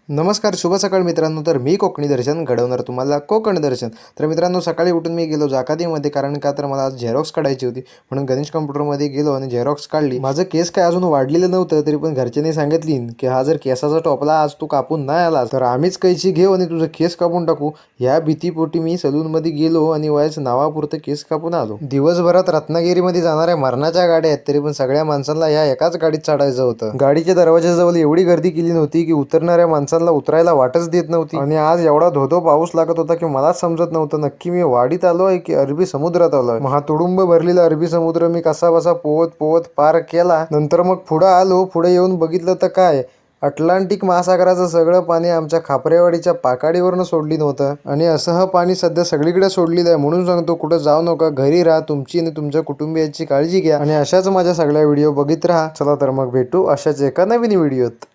नमस्कार, शुभ सकाळ मित्रांनो. तर मी कोकणी दर्शन घडवणार तुम्हाला कोकण दर्शन. तर मित्रांनो, सकाळी उठून मी गेलो जाकातीमध्ये, कारण का तर मला आज झेरॉक्स काढायची होती. म्हणून गणेश कॉम्प्युटरमध्ये गेलो आणि झेरॉक्स काढली. माझं केस काय अजून वाढलेलं नव्हतं, तरी पण घरच्यांनी सांगितली की हा जर केसाचा टोपला आज तू कापून नाही आला तर आम्हीच कैची घेऊ आणि तुझं केस कापून टाकू. या भीतीपोटी मी सलूनमध्ये गेलो आणि वयाच नावापुरतं केस कापून आलो. दिवसभरात रत्नागिरीमध्ये जाणाऱ्या मरणाच्या गाड्या आहेत, तरी पण सगळ्या माणसांना या एकाच गाडीत चढायचं होतं. गाडीच्या दरवाजाजवळ एवढी गर्दी केली नव्हती की उतरणाऱ्या माणसांना उतरायला वाटच देत नव्हती. आणि आज एवढा धोधो पाऊस लागत होता की मलाच समजत नव्हतं नक्की मी वाडीत आलोय की अरबी समुद्रात आलोय. तुडुंब भरलेला अरबी समुद्र मी कसा बसा पोहत पोहत पार केला. नंतर मग पुढे आलो. पुढे येऊन बघितलं तर काय, अटलांटिक महासागराचं सगळं पाणी आमच्या खापरेवाडीच्या पाकाडीवरनं सोडली नव्हतं. आणि असं पाणी सध्या सगळीकडे सोडलेलं आहे. म्हणून सांगतो, कुठं जाऊ नका, घरी राहा, तुमची आणि तुमच्या कुटुंबियांची काळजी घ्या आणि अशाच माझ्या सगळ्या व्हिडिओ बघित राहा. चला तर मग भेटू अशाच एका नवीन व्हिडिओत.